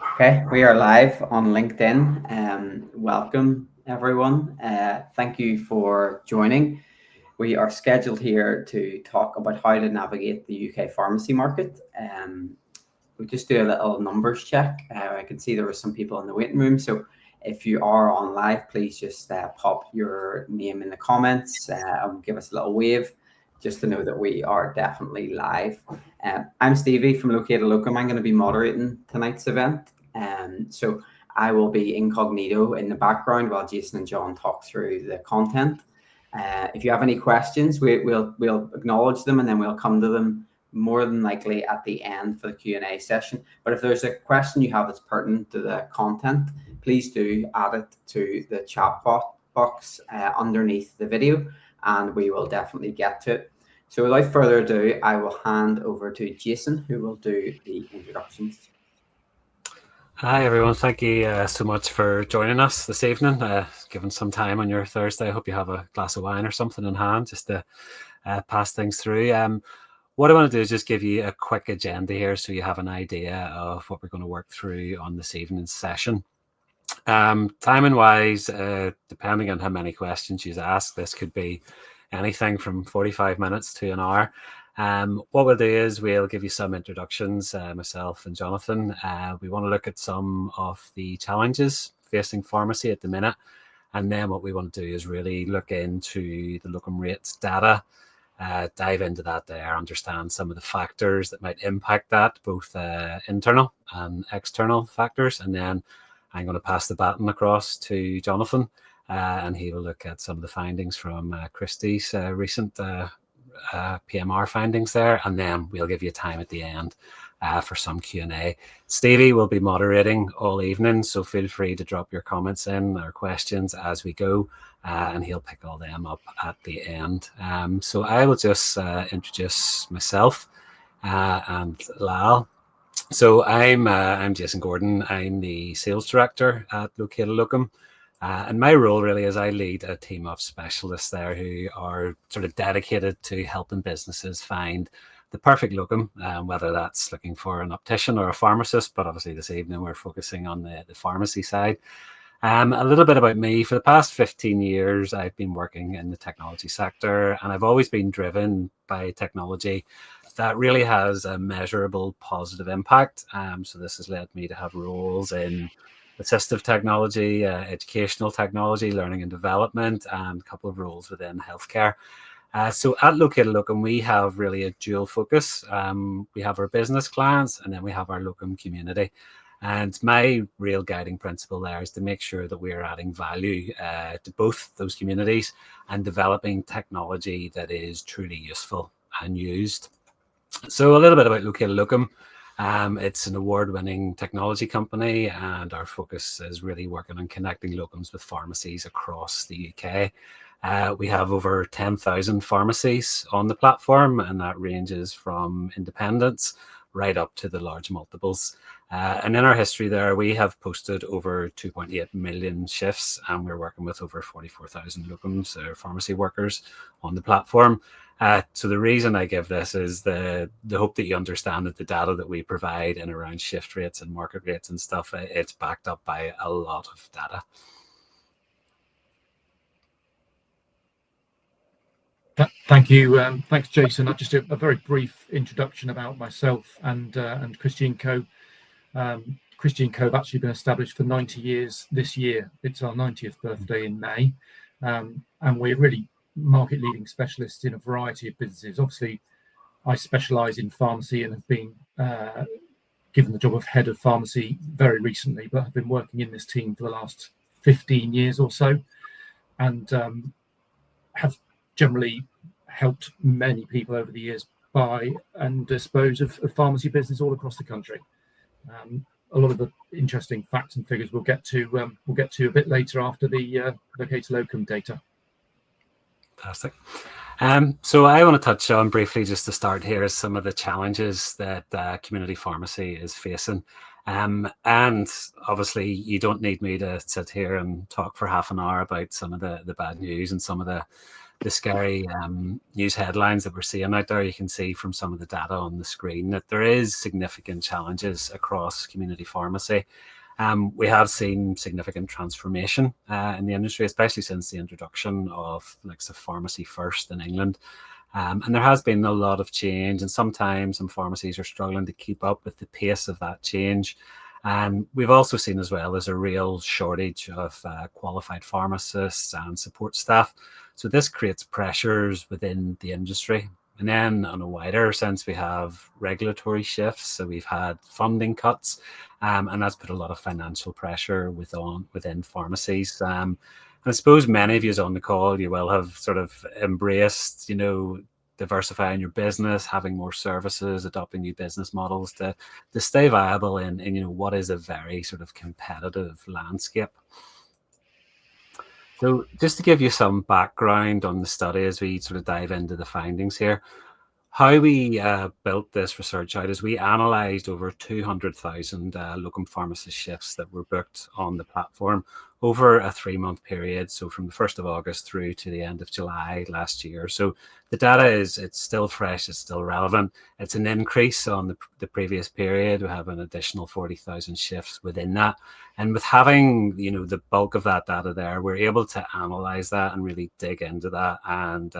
Okay, we are live on LinkedIn. Welcome, everyone. Thank you for joining. We are scheduled here to talk about how to navigate the UK pharmacy market. We just do a little numbers check. I can see there were some people in the waiting room. So if you are on live, please just pop your name in the comments and give us a little wave just to know that we are definitely live. I'm Stevie from Located Locum. I'm going to be moderating tonight's event. So I will be incognito in the background while Jason and John talk through the content. If you have any questions, we'll acknowledge them and then we'll come to them more than likely at the end for the Q&A session. But if there's a question you have that's pertinent to the content, please do add it to the chat box underneath the video, and we will definitely get to it. So without further ado, I will hand over to Jason, who will do the introductions. Hi everyone, thank you so much for joining us this evening. Given some time on your Thursday, I hope you have a glass of wine or something in hand just to pass things through. What I want to do is just give you a quick agenda here so you have an idea of what we're going to work through on this evening's session. Timing wise, depending on how many questions you ask, this could be anything from 45 minutes to an hour. What we'll do is we'll give you some introductions, myself and Jonathan. We want to look at some of the challenges facing pharmacy at the minute. And then what we want to do is really look into the locum rates data, dive into that there, understand some of the factors that might impact that, both internal and external factors. And then I'm going to pass the baton across to Jonathan, and he will look at some of the findings from Christie's recent PMR findings there, and then we'll give you time at the end for some Q&A. Stevie will be moderating all evening, so feel free to drop your comments in or questions as we go, and he'll pick all them up at the end. So I will just introduce myself and Lal. So I'm Jason Gordon. I'm the sales director at Located Locum. And my role really is I lead a team of specialists there who are sort of dedicated to helping businesses find the perfect locum, whether that's looking for an optician or a pharmacist. But obviously this evening we're focusing on the pharmacy side. A little bit about me. For the past 15 years, I've been working in the technology sector, and I've always been driven by technology that really has a measurable positive impact. So this has led me to have roles in assistive technology, educational technology, learning and development, and a couple of roles within healthcare. So at Located Locum, we have really a dual focus. We have our business clients, and then we have our locum community. And my real guiding principle there is to make sure that we are adding value to both those communities and developing technology that is truly useful and used. So a little bit about Located Locum. It's an award-winning technology company, and our focus is really working on connecting locums with pharmacies across the UK. We have over 10,000 pharmacies on the platform, and that ranges from independents right up to the large multiples. And in our history there, we have posted over 2.8 million shifts, and we're working with over 44,000 locums or pharmacy workers on the platform. So the reason I give this is the hope that you understand that the data that we provide in around shift rates and market rates and stuff, it's backed up by a lot of data. Thank you. Thanks, Jason. Just a very brief introduction about myself and Christian Co. Christian Co. have actually been established for 90 years this year. It's our 90th birthday in May. And we're really market-leading specialists in a variety of businesses. Obviously, I specialise in pharmacy and have been given the job of head of pharmacy very recently, but I've been working in this team for the last 15 years or so, and have generally helped many people over the years buy and dispose of pharmacy business all across the country. A lot of the interesting facts and figures we'll get to a bit later after the Located Locum data. Fantastic. So I want to touch on briefly, just to start here, some of the challenges that community pharmacy is facing. And obviously you don't need me to sit here and talk for half an hour about some of the bad news and some of the the scary news headlines that we're seeing out there, you can see from some of the data on the screen that there is significant challenges across community pharmacy. We have seen significant transformation in the industry, especially since the introduction of like the Pharmacy First in England. And there has been a lot of change, and sometimes some pharmacies are struggling to keep up with the pace of that change. And we've also seen as well there's a real shortage of qualified pharmacists and support staff. So this creates pressures within the industry. And then on a wider sense, we have regulatory shifts. So we've had funding cuts, and that's put a lot of financial pressure within pharmacies. And I suppose many of you on the call, you will have sort of embraced, diversifying your business, having more services, adopting new business models to stay viable in what is a very sort of competitive landscape. So just to give you some background on the study as we sort of dive into the findings here, how we built this research out is we analysed over 200,000 locum pharmacist shifts that were booked on the platform over a 3-month period. So from the 1st of August through to the end of July last year. So the data it's still fresh, it's still relevant. It's an increase on the previous period. We have an additional 40,000 shifts within that. And with having, the bulk of that data there, we're able to analyse that and really dig into that and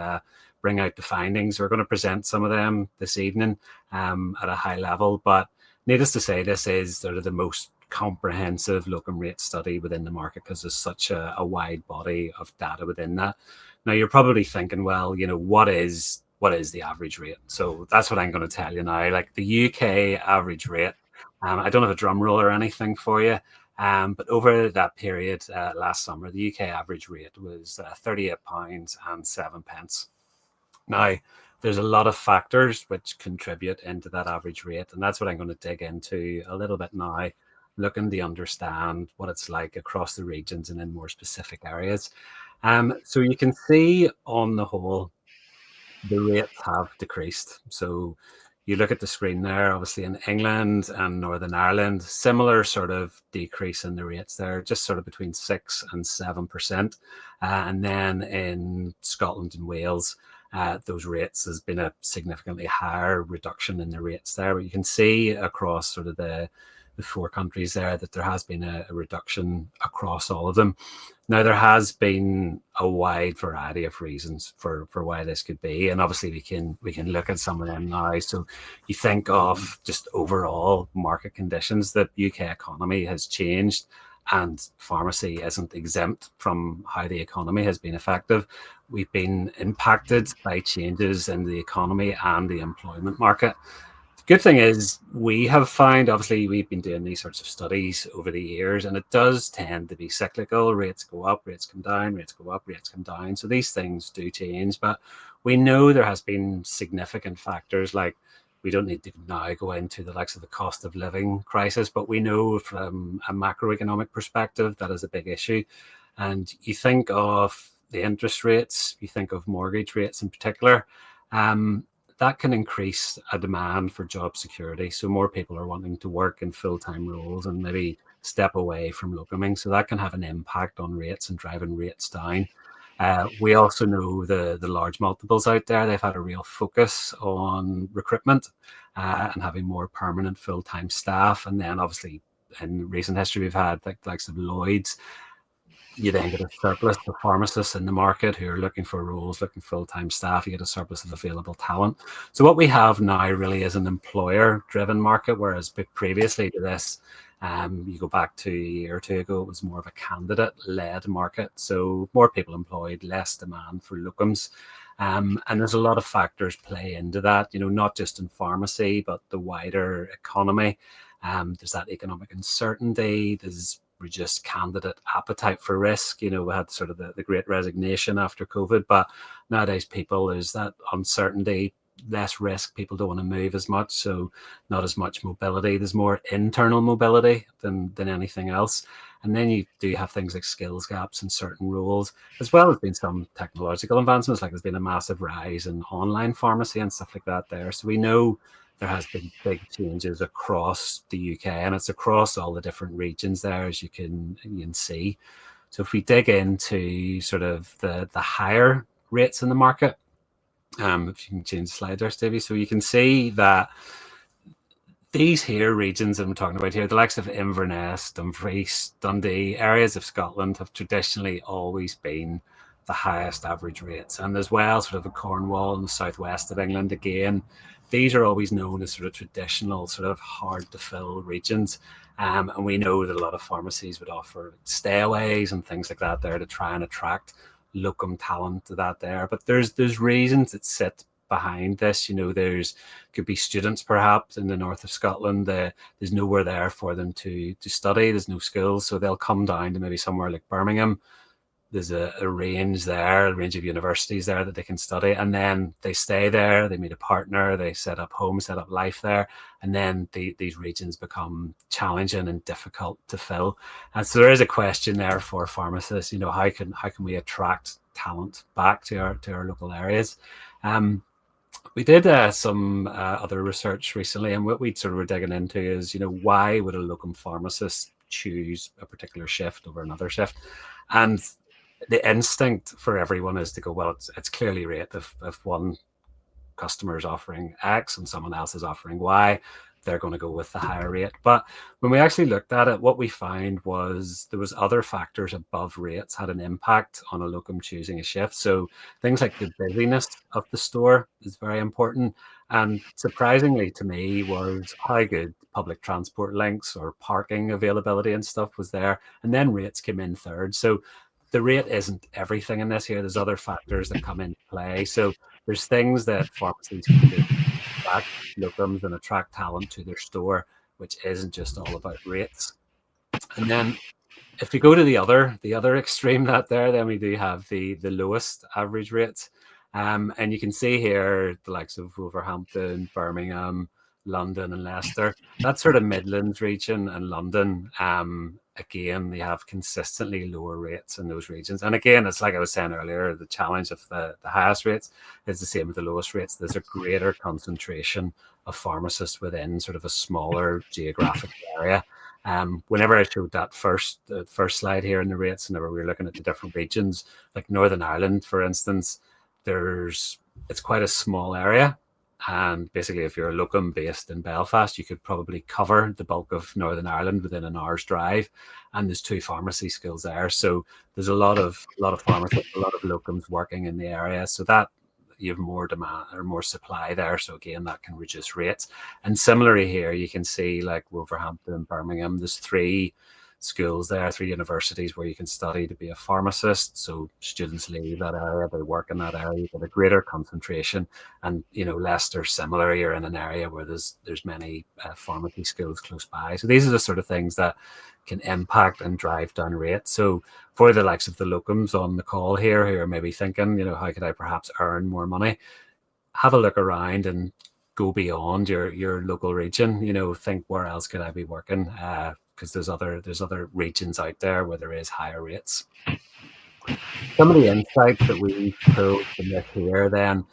bring out the findings. We're going to present some of them this evening at a high level, but needless to say, this is sort of the most comprehensive locum rate study within the market because there's such a wide body of data within that. Now you're probably thinking, well, what is the average rate? So that's what I'm going to tell you now. Like the UK average rate, I don't have a drum roll or anything for you, but over that period last summer, the UK average rate was £38.07. Now, there's a lot of factors which contribute into that average rate, and that's what I'm going to dig into a little bit now, looking to understand what it's like across the regions and in more specific areas. So you can see on the whole, the rates have decreased. So you look at the screen there, obviously in England and Northern Ireland, similar sort of decrease in the rates there, just sort of between 6 and 7%. And then in Scotland and Wales, those rates has been a significantly higher reduction in the rates there. But you can see across sort of the 4 countries there that there has been a reduction across all of them. Now, there has been a wide variety of reasons for why this could be. And obviously we can look at some of them now. So you think of just overall market conditions, the UK economy has changed and pharmacy isn't exempt from how the economy has been effective. We've been impacted by changes in the economy and the employment market. The good thing is we have found, obviously we've been doing these sorts of studies over the years, and it does tend to be cyclical. Rates go up, rates come down, rates go up, rates come down. So these things do change, but we know there has been significant factors like, we don't need to now go into the likes of the cost of living crisis, but we know from a macroeconomic perspective that is a big issue. And you think of the interest rates, you think of mortgage rates in particular, that can increase a demand for job security. So more people are wanting to work in full-time roles and maybe step away from locuming. So that can have an impact on rates and driving rates down. We also know the large multiples out there, they've had a real focus on recruitment and having more permanent full-time staff. And then obviously in recent history, we've had like the likes of Lloyd's. You then get a surplus of pharmacists in the market who are looking for roles, looking for full-time staff. You get a surplus of available talent. So what we have now really is an employer-driven market, whereas previously to this, you go back to a year or two ago, it was more of a candidate-led market. So more people employed, less demand for locums. And there's a lot of factors play into that, not just in pharmacy, but the wider economy. There's that economic uncertainty. There's reduced candidate appetite for risk. We had sort of the great resignation after COVID, but nowadays there's that uncertainty, less risk. People don't want to move as much, so not as much mobility. There's more internal mobility than anything else. And then you do have things like skills gaps in certain roles, as well as been some technological advancements, like there's been a massive rise in online pharmacy and stuff like that there. So we know there has been big changes across the UK, and it's across all the different regions there, as you can see. So if we dig into sort of the higher rates in the market. If you can change the slide there, Stevie. So you can see that these here regions that I'm talking about here, the likes of Inverness, Dumfries, Dundee, areas of Scotland have traditionally always been the highest average rates. And as well, sort of the Cornwall and the southwest of England, again, these are always known as sort of traditional, sort of hard to fill regions. And we know that a lot of pharmacies would offer stayaways and things like that there to try and attract locum talent to that there. But there's reasons that sit behind this. There's could be students perhaps in the north of Scotland. There's nowhere there for them to study. There's no schools, so they'll come down to maybe somewhere like Birmingham. There's a range of universities there that they can study, and then they stay there, they meet a partner, they set up home, set up life there, and then these regions become challenging and difficult to fill. And so there is a question there for pharmacists, how can we attract talent back to our local areas? We did some other research recently, and what we sort of were digging into is, why would a locum pharmacist choose a particular shift over another shift? And the instinct for everyone is to go, well, it's clearly rate. If one customer is offering X and someone else is offering Y, they're going to go with the higher rate. But when we actually looked at it, what we found was there was other factors above rates had an impact on a locum choosing a shift. So things like the busyness of the store is very important. And surprisingly to me was how good public transport links or parking availability and stuff was there. And then rates came in third. So the rate isn't everything in this here. There's other factors that come into play. So there's things that pharmacies can do to attract locums and attract talent to their store, which isn't just all about rates. And then if we go to the other extreme that there, then we do have the lowest average rates. And you can see here the likes of Wolverhampton, Birmingham, London and Leicester. That sort of Midlands region and London, again, they have consistently lower rates in those regions. And again, it's like I was saying earlier, the challenge of the highest rates is the same with the lowest rates. There's a greater concentration of pharmacists within sort of a smaller geographic area. Whenever I showed that first slide here in the rates, whenever we were looking at the different regions, like Northern Ireland, for instance, it's quite a small area. And basically, if you're a locum based in Belfast, you could probably cover the bulk of Northern Ireland within an hour's drive. And there's 2 pharmacy schools there. So there's a lot of pharmacists, a lot of locums working in the area. So that you have more demand or more supply there. So again, that can reduce rates. And similarly here, you can see like Wolverhampton and Birmingham, there's 3 schools there, 3 universities where you can study to be a pharmacist. So students leave that area, they work in that area, you get a greater concentration. And Leicester, similar, you're in an area where there's many pharmacy schools close by. So these are the sort of things that can impact and drive down rates. So for the likes of the locums on the call here who are maybe thinking, how could I perhaps earn more money? Have a look around and go beyond your local region. Think, where else could I be working? Because there's other regions out there where there is higher rates. Some of the insights that we pulled from this here then,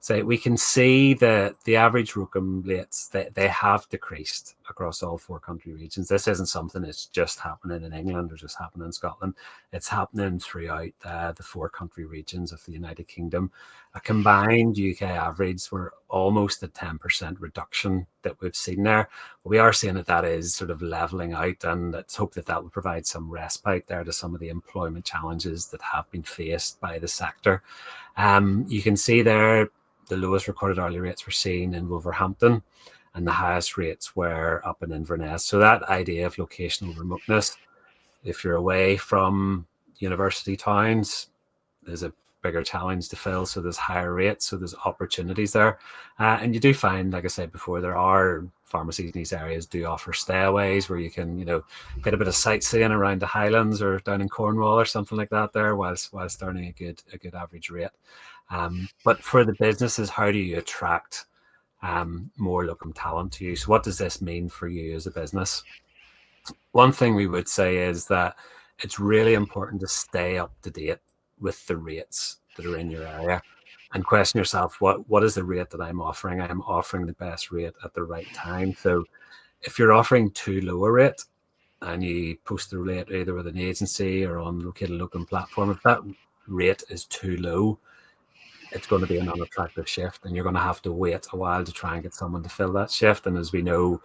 so we can see that the average locum rates, they have decreased across all 4 country regions. This isn't something that's just happening in England or just happening in Scotland. It's happening throughout the 4 country regions of the United Kingdom. A combined UK average, we're almost a 10% reduction that we've seen there. We are seeing that is sort of leveling out, and let's hope that will provide some respite there to some of the employment challenges that have been faced by the sector. You can see there, the lowest recorded hourly rates were seen in Wolverhampton, and the highest rates were up in Inverness. So that idea of locational remoteness, if you're away from university towns, there's a bigger challenge to fill. So there's higher rates, so there's opportunities there. And you do find, like I said before, there are pharmacies in these areas do offer stayaways where you can, get a bit of sightseeing around the Highlands or down in Cornwall or something like that there, whilst earning a good average rate. But for the businesses, how do you attract more locum talent to you? So what does this mean for you as a business? One thing we would say is that it's really important to stay up to date with the rates that are in your area and question yourself, what is the rate that I'm offering? I'm offering the best rate at the right time. So if you're offering too low a rate and you post the rate either with an agency or on located locum platform, if that rate is too low, it's going to be an unattractive shift, and you're going to have to wait a while to try and get someone to fill that shift. And as we know,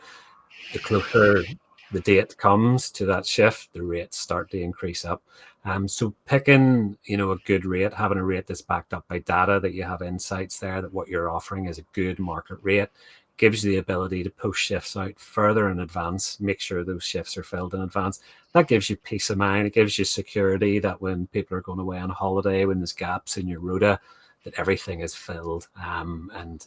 the closer the date comes to that shift, the rates start to increase up. So picking, a good rate, having a rate that's backed up by data, that you have insights there, that what you're offering is a good market rate, gives you the ability to push shifts out further in advance, make sure those shifts are filled in advance. That gives you peace of mind. It gives you security that when people are going away on holiday, when there's gaps in your rota, that everything is filled, and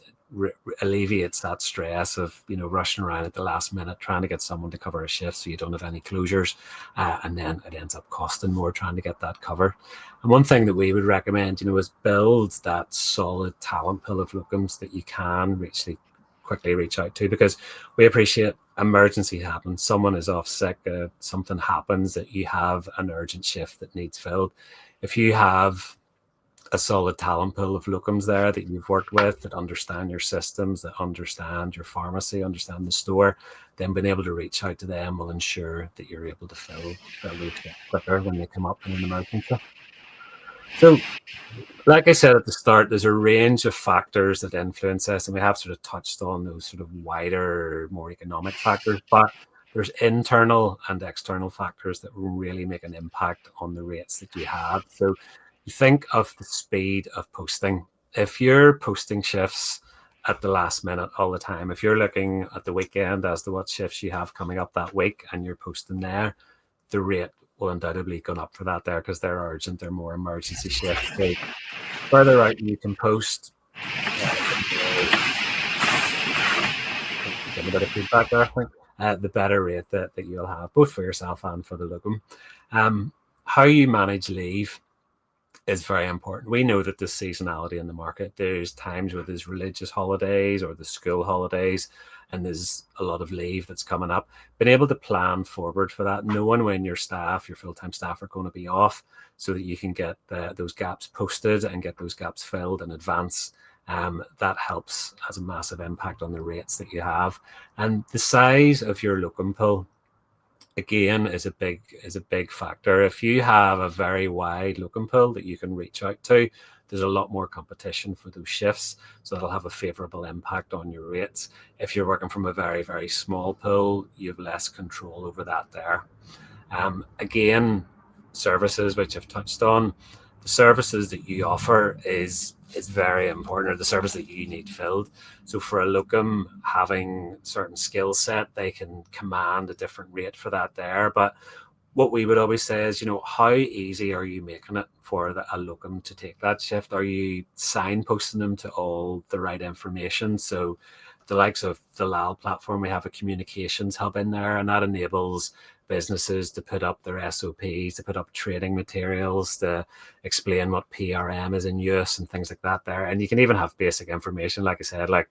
alleviates that stress of rushing around at the last minute trying to get someone to cover a shift so you don't have any closures, and then it ends up costing more trying to get that covered. And one thing that we would recommend is build that solid talent pool of locums that you can quickly reach out to, because we appreciate emergency happens, someone is off sick, something happens that you have an urgent shift that needs filled. If you have a solid talent pool of locums there that you've worked with, that understand your systems, that understand your pharmacy, understand the store, then being able to reach out to them will ensure that you're able to fill those quicker when they come up in an emergency. So, like I said at the start, there's a range of factors that influence this, and we have sort of touched on those sort of wider, more economic factors, but there's internal and external factors that will really make an impact on the rates that you have. So you think of the speed of posting. If you're posting shifts at the last minute all the time, if you're looking at the weekend as to what shifts you have coming up that week and you're posting there, the rate will undoubtedly go up for that there, because they're urgent, they're more emergency shifts. So further out you can post, get a bit of feedback there, I think, the better rate that you'll have, both for yourself and for the locum. How you manage leave is very important. We know that there's seasonality in the market. There's times where there's religious holidays or the school holidays, and there's a lot of leave that's coming up. Being able to plan forward for that, knowing when your full-time staff are going to be off, so that you can get those gaps posted and get those gaps filled in advance. That helps, has a massive impact on the rates that you have. And the size of your locum pool, again, is a big factor. If you have a very wide locum pool that you can reach out to, there's a lot more competition for those shifts, so that'll have a favorable impact on your rates. If you're working from a very, very small pool, you have less control over that there. Again, services, which I've touched on, the services that you offer is very important, or the service that you need filled. So for a locum, having certain skill set, they can command a different rate for that there. But what we would always say is, how easy are you making it for a locum to take that shift? Are you signposting them to all the right information? So the likes of the LAL platform, we have a communications hub in there, and that enables businesses to put up their SOPs, to put up training materials, to explain what PRM is in use and things like that there. And you can even have basic information, like I said, like,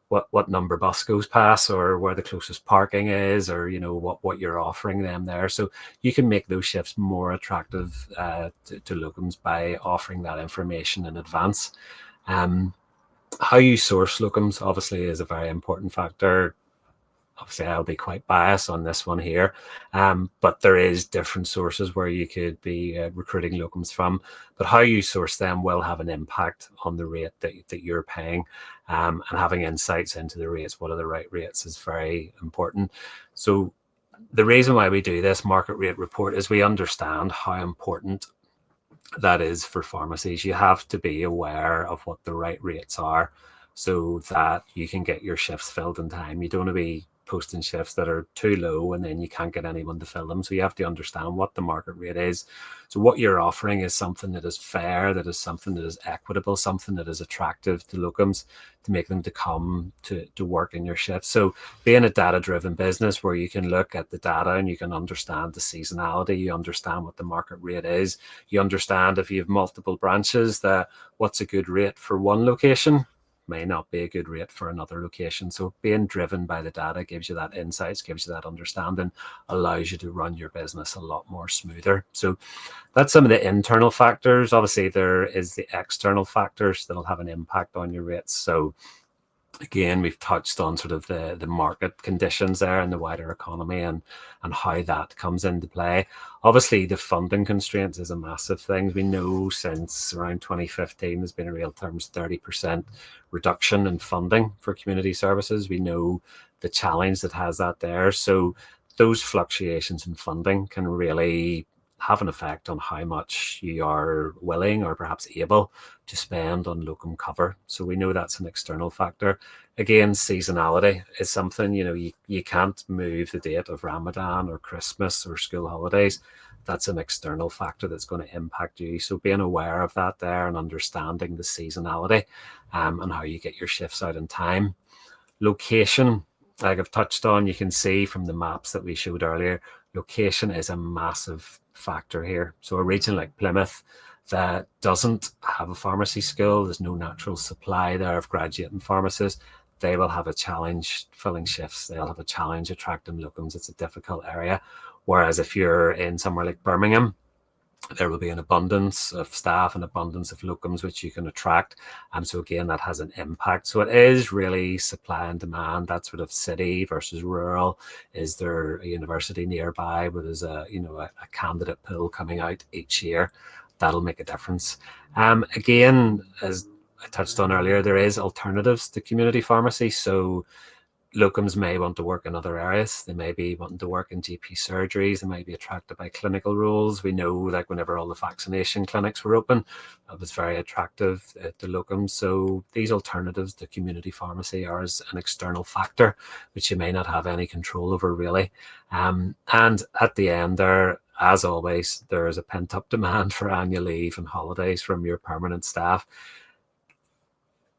what number bus goes past, or where the closest parking is, or what you're offering them there. So you can make those shifts more attractive to locums by offering that information in advance. How you source locums obviously is a very important factor. Obviously, I'll be quite biased on this one here, but there is different sources where you could be recruiting locums from. But how you source them will have an impact on the rate that you're paying, and having insights into the rates, what are the right rates, is very important. So the reason why we do this market rate report is we understand how important that is for pharmacies. You have to be aware of what the right rates are, so that you can get your shifts filled in time. You don't want to be posting shifts that are too low and then you can't get anyone to fill them. So you have to understand what the market rate is. So what you're offering is something that is fair, that is something that is equitable, something that is attractive to locums, to make them to come to work in your shifts. So being a data-driven business where you can look at the data and you can understand the seasonality, you understand what the market rate is, you understand if you have multiple branches, that what's a good rate for one location may not be a good rate for another location. So being driven by the data gives you that insights, gives you that understanding, allows you to run your business a lot more smoother. So that's some of the internal factors. Obviously, there is the external factors that'll have an impact on your rates. So Again, we've touched on sort of the market conditions there and the wider economy and how that comes into play. Obviously, the funding constraints is a massive thing. We know since around 2015, there's been a real terms 30% reduction in funding for community services. We know the challenge that has that there. So those fluctuations in funding can really have an effect on how much you are willing or perhaps able to spend on locum cover. So we know that's an external factor. Again, seasonality is something, you can't move the date of Ramadan or Christmas or school holidays. That's an external factor that's going to impact you. So being aware of that there and understanding the seasonality and how you get your shifts out in time. Location, like I've touched on, you can see from the maps that we showed earlier, location is a massive factor here. So a region like Plymouth that doesn't have a pharmacy school, there's no natural supply there of graduating pharmacists, they will have a challenge filling shifts. They'll have a challenge attracting locums. It's a difficult area. Whereas if you're in somewhere like Birmingham, there will be an abundance of staff, an abundance of locums which you can attract. So again, that has an impact. So it is really supply and demand, that sort of city versus rural. Is there a university nearby where there's a candidate pool coming out each year? That'll make a difference. Again, as I touched on earlier, there is alternatives to community pharmacy. So locums may want to work in other areas. They may be wanting to work in GP surgeries. They might be attracted by clinical roles. We know, like whenever all the vaccination clinics were open, that was very attractive to locums. So these alternatives to community pharmacy are as an external factor, which you may not have any control over really. And at the end there, as always, there is a pent-up demand for annual leave and holidays from your permanent staff.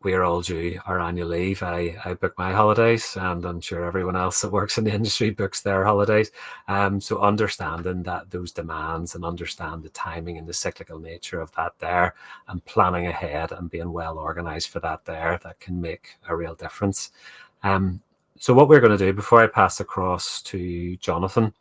We're all due our annual leave. I book my holidays, and I'm sure everyone else that works in the industry books their holidays. So understanding that those demands and understand the timing and the cyclical nature of that there, and planning ahead and being well organized for that there, that can make a real difference. So what we're going to do before I pass across to Jonathan,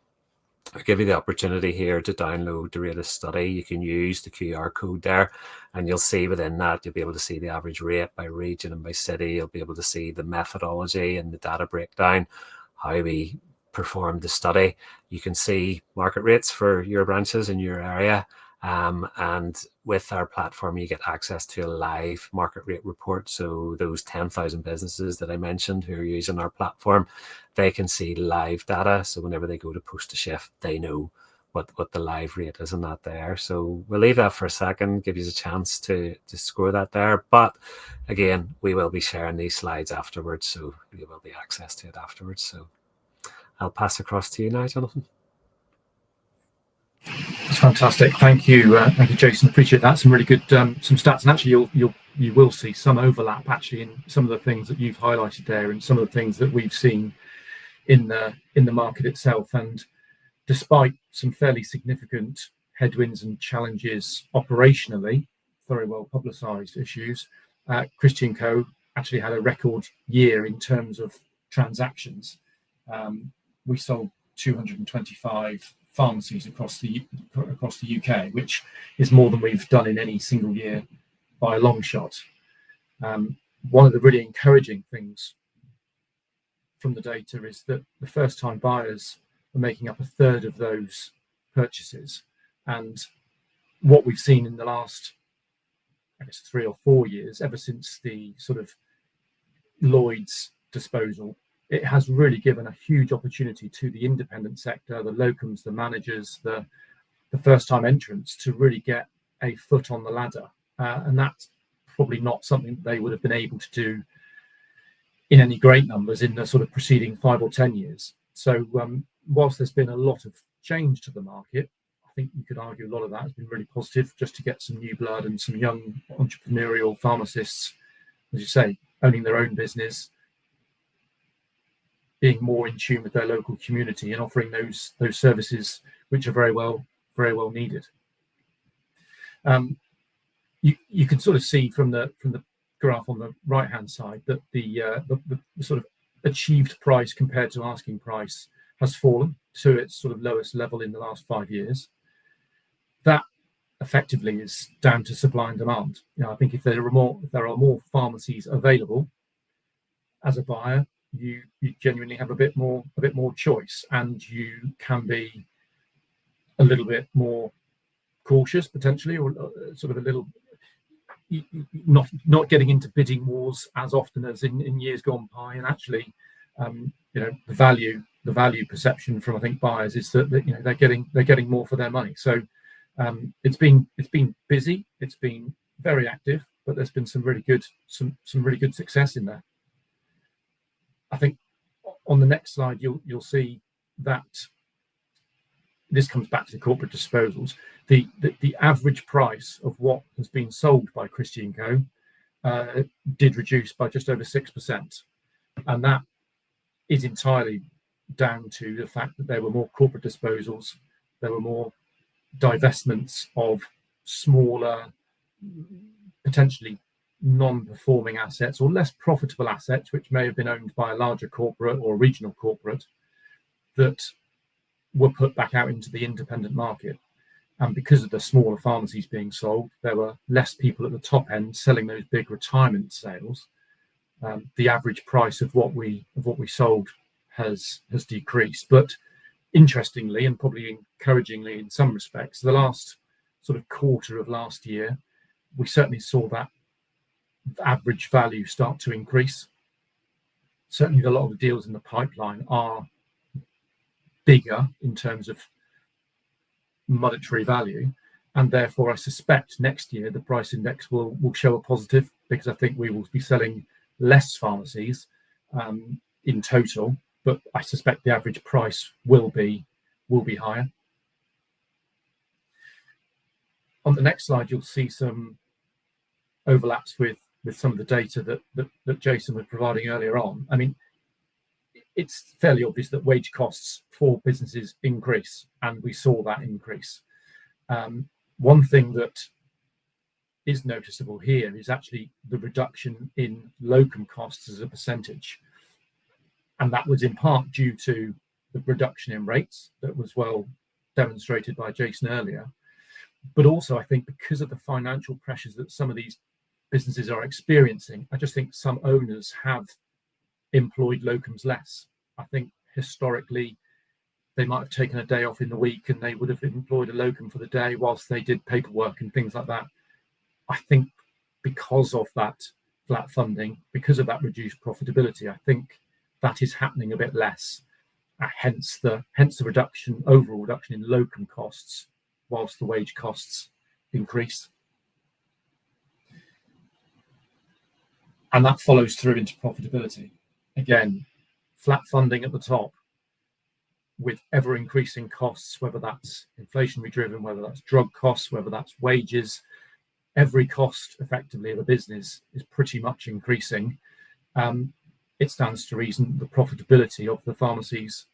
I'll give you the opportunity here to download the latest study. You can use the QR code there, and you'll see within that, you'll be able to see the average rate by region and by city. You'll be able to see the methodology and the data breakdown, how we performed the study. You can see market rates for your branches in your area. And with our platform, you get access to a live market rate report. So those 10,000 businesses that I mentioned who are using our platform, they can see live data. So whenever they go to post a shift, they know what the live rate is and that there. So we'll leave that for a second, give you a chance to score that there. But again, we will be sharing these slides afterwards, so you will be access to it afterwards. So I'll pass across to you now, Jonathan. That's fantastic. Thank you, Jason. Appreciate that. Some really good some stats, and actually you will see some overlap actually in some of the things that you've highlighted there, and some of the things that we've seen in the market itself. And despite some fairly significant headwinds and challenges operationally, very well publicised issues, Christian Co actually had a record year in terms of transactions. We sold 225 pharmacies across the UK, which is more than we've done in any single year by a long shot. One of the really encouraging things from the data is that the first-time buyers are making up a third of those purchases. And what we've seen in the last, 3 or 4 years, ever since the sort of Lloyd's disposal, it has really given a huge opportunity to the independent sector, the locums, the managers, the first-time entrants to really get a foot on the ladder. And that's probably not something that they would have been able to do in any great numbers in the sort of preceding 5 or 10 years. So whilst there's been a lot of change to the market, I think you could argue a lot of that has been really positive, just to get some new blood and some young entrepreneurial pharmacists, as you say, owning their own business, being more in tune with their local community and offering those services which are very well needed. You can sort of see from the graph on the right hand side that the sort of achieved price compared to asking price has fallen to its sort of lowest level in the last 5 years. That effectively is down to supply and demand. I think if there are more pharmacies available, as a buyer, you genuinely have a bit more choice, and you can be a little bit more cautious potentially, or sort of a little not getting into bidding wars as often as in years gone by. And actually, the value perception from, I think, buyers is that they're getting more for their money. So it's been busy, it's been very active, but there's been some really good success in there. I think on the next slide you'll see that this comes back to the corporate disposals. The average price of what has been sold by Christie & Co did reduce by just over 6%, and that is entirely down to the fact that there were more corporate disposals, there were more divestments of smaller, potentially non-performing assets or less profitable assets, which may have been owned by a larger corporate or a regional corporate, that were put back out into the independent market. And because of the smaller pharmacies being sold, there were less people at the top end selling those big retirement sales. The average price of what we sold has decreased. But interestingly, and probably encouragingly in some respects, the last sort of quarter of last year, we certainly saw that average value start to increase. Certainly a lot of the deals in the pipeline are bigger in terms of monetary value, and therefore I suspect next year the price index will show a positive, because I think we will be selling less pharmacies in total, but I suspect the average price will be higher. On the next slide you'll see some overlaps with some of the data that Jason was providing earlier on. I mean, it's fairly obvious that wage costs for businesses increase, and we saw that increase. One thing that is noticeable here is actually the reduction in locum costs as a percentage, and that was in part due to the reduction in rates that was well demonstrated by Jason earlier, but also I think because of the financial pressures that some of these businesses are experiencing. I just think some owners have employed locums less. I think historically they might have taken a day off in the week and they would have employed a locum for the day whilst they did paperwork and things like that. I think because of that flat funding, because of that reduced profitability, I think that is happening a bit less. Hence the overall reduction in locum costs, whilst the wage costs increase. And that follows through into profitability. Again, flat funding at the top with ever increasing costs, whether that's inflationary driven, whether that's drug costs, whether that's wages. Every cost effectively of a business is pretty much increasing. It stands to reason the profitability of the pharmacies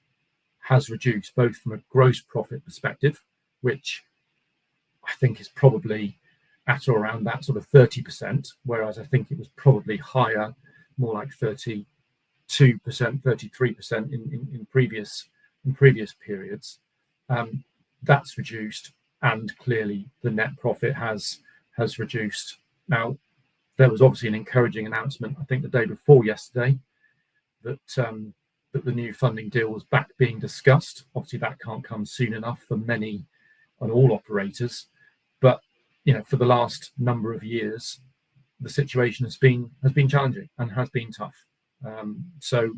has reduced, both from a gross profit perspective, which I think is probably at or around that sort of 30%, whereas I think it was probably higher, more like 32%, 33% in previous periods. That's reduced, and clearly the net profit has reduced. Now, there was obviously an encouraging announcement, I think the day before yesterday, that the new funding deal was back being discussed. Obviously, that can't come soon enough for many and all operators, but for the last number of years, the situation has been challenging and has been tough. So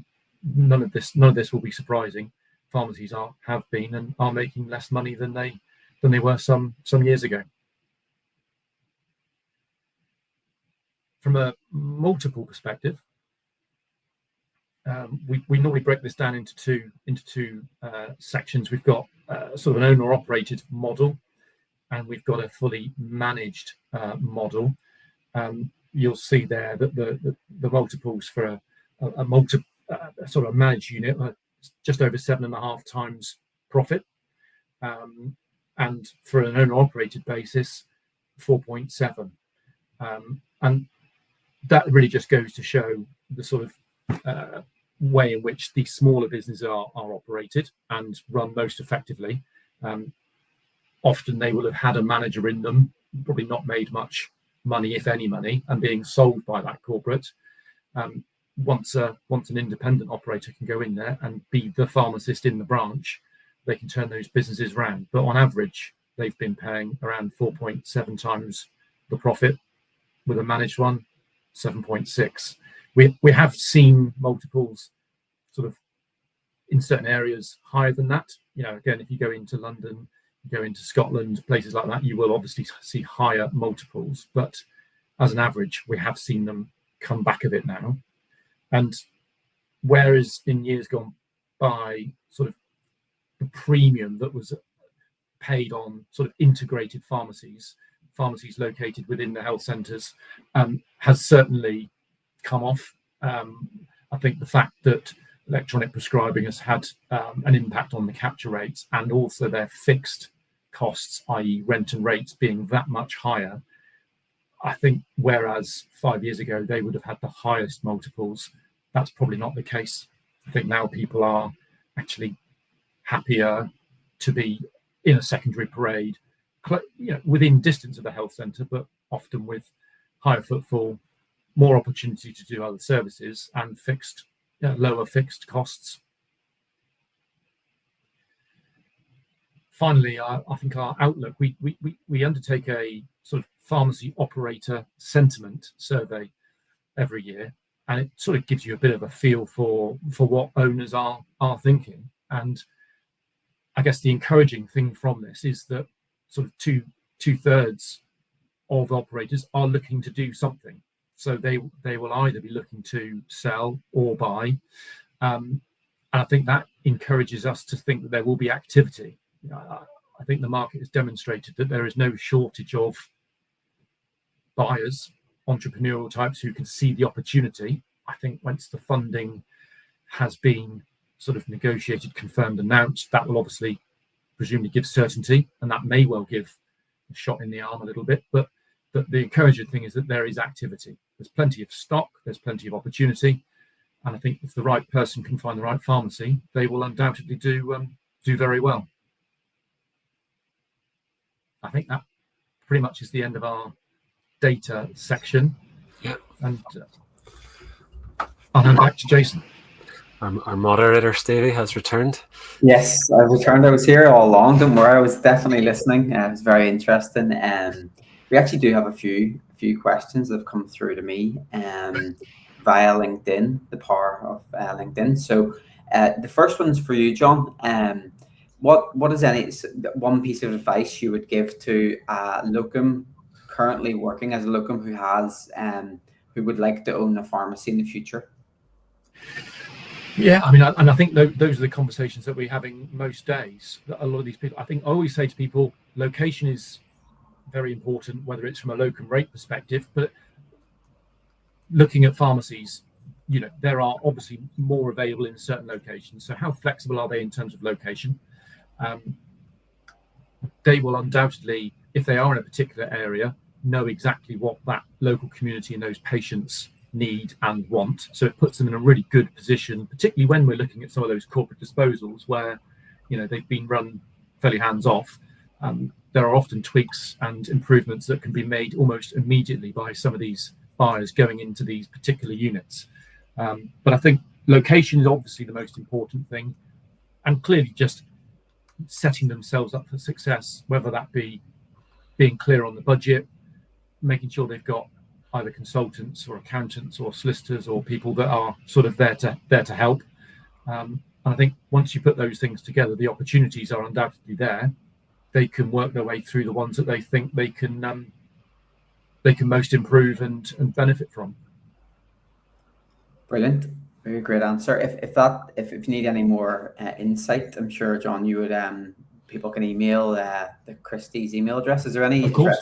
none of this will be surprising. Pharmacies have been and are making less money than they were some years ago. From a multiple perspective, we normally break this down into two sections. We've got sort of an owner-operated model, and we've got a fully managed model. You'll see there that the multiples for a sort of managed unit are just over 7.5 times profit, and for an owner-operated basis, 4.7. And that really just goes to show the sort of way in which these smaller businesses are operated and run most effectively. Often they will have had a manager in them, probably not made much money, if any money, and being sold by that corporate. once an independent operator can go in there and be the pharmacist in the branch, they can turn those businesses around. But on average, they've been paying around 4.7 times the profit. With a managed one, 7.6. We have seen multiples sort of in certain areas higher than that. Again, if you go into London, you go into Scotland, places like that, you will obviously see higher multiples. But as an average, we have seen them come back a bit now. And whereas in years gone by, sort of the premium that was paid on sort of integrated pharmacies located within the health centres, has certainly come off. I think the fact that electronic prescribing has had an impact on the capture rates, and also their fixed costs, i.e. rent and rates, being that much higher. I think whereas 5 years ago they would have had the highest multiples, that's probably not the case. I think now people are actually happier to be in a secondary parade, within distance of the health centre, but often with higher footfall, more opportunity to do other services, and lower fixed costs. Finally, I think our outlook, we undertake a sort of pharmacy operator sentiment survey every year, and it sort of gives you a bit of a feel for what owners are thinking. And I guess the encouraging thing from this is that sort of two-thirds of operators are looking to do something. So they will either be looking to sell or buy. And I think that encourages us to think that there will be activity. I think the market has demonstrated that there is no shortage of buyers, entrepreneurial types who can see the opportunity. I think once the funding has been sort of negotiated, confirmed, announced, that will obviously presumably give certainty, and that may well give a shot in the arm a little bit. But the encouraging thing is that there is activity. There's plenty of stock, there's plenty of opportunity, and I think if the right person can find the right pharmacy, they will undoubtedly do very well. I think that pretty much is the end of our data section. Yeah. And I'll hand back to Jason. Our moderator, Stevie, has returned. Yes, I've returned. I was here all along. Don't worry, I was definitely listening. It was very interesting. We actually do have a few questions that have come through to me via LinkedIn, the power of LinkedIn. So the first one's for you, John. What is one piece of advice you would give to a locum currently working as a locum who would like to own a pharmacy in the future? Yeah, I mean, and I think those are the conversations that we're having most days. A lot of these people, I think I always say to people, location is very important, whether it's from a locum rate perspective, but looking at pharmacies, there are obviously more available in certain locations. So how flexible are they in terms of location? They will undoubtedly, if they are in a particular area, know exactly what that local community and those patients need and want. So it puts them in a really good position, particularly when we're looking at some of those corporate disposals where, they've been run fairly hands-off. There are often tweaks and improvements that can be made almost immediately by some of these buyers going into these particular units. But I think location is obviously the most important thing, and clearly just setting themselves up for success, whether that be being clear on the budget, making sure they've got either consultants or accountants or solicitors or people that are sort of there to help. And I think once you put those things together, the opportunities are undoubtedly there. They can work their way through the ones that they think they can most improve and benefit from. Brilliant. Very great answer. If you need any more insight, I'm sure, John, you would people can email the Christie's email address. Is there any? Of course.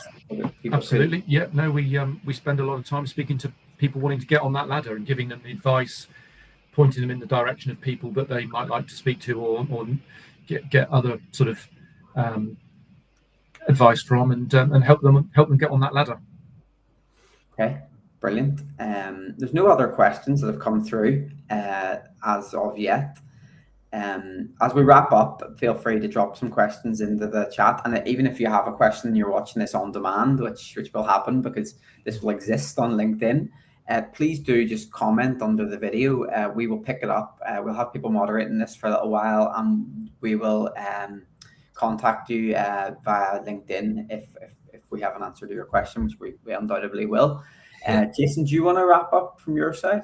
Absolutely. Yeah. No, we spend a lot of time speaking to people wanting to get on that ladder and giving them the advice, pointing them in the direction of people that they might like to speak to or get other sort of advice from, and help them get on that ladder. Okay. Brilliant. There's no other questions that have come through as of yet. As we wrap up, feel free to drop some questions into the chat, and even if you have a question and you're watching this on demand, which will happen because this will exist on LinkedIn, please do just comment under the video. We will pick it up. We'll have people moderating this for a little while, and we will contact you via LinkedIn if we have an answer to your question, which we undoubtedly will. Jason, do you want to wrap up from your side?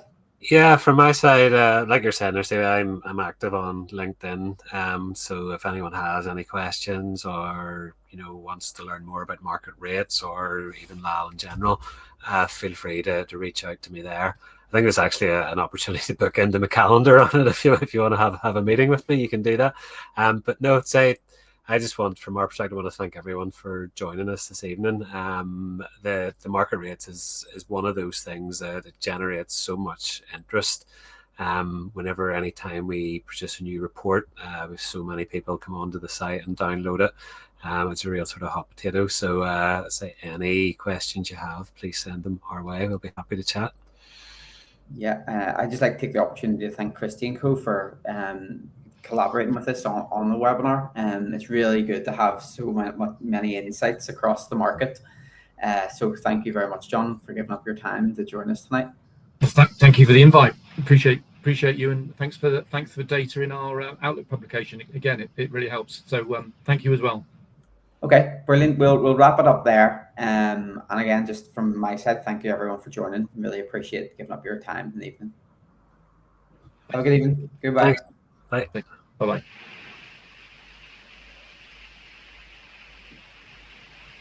Yeah, from my side, like you're saying, I'm active on LinkedIn. So if anyone has any questions or wants to learn more about market rates or even LAL in general, feel free to reach out to me there. I think there's actually an opportunity to book into my calendar on it if you want to have a meeting with me, you can do that. But no, I just want, from our perspective, I want to thank everyone for joining us this evening. The market rates is one of those things that it generates so much interest. Whenever any time we produce a new report, with so many people come onto the site and download it, it's a real sort of hot potato. So say any questions you have, please send them our way. We'll be happy to chat. Yeah, I'd just like to take the opportunity to thank Christy & Co for collaborating with us on the webinar, and it's really good to have so many insights across the market. So thank you very much, John, for giving up your time to join us tonight. Thank you for the invite. Appreciate you, and thanks for the data in our Outlook publication. Again, it really helps. So thank you as well. Okay, brilliant. We'll wrap it up there. And again, just from my side, thank you everyone for joining. Really appreciate giving up your time in the evening. Have a good evening. Goodbye. Thanks. Bye. Bye-bye.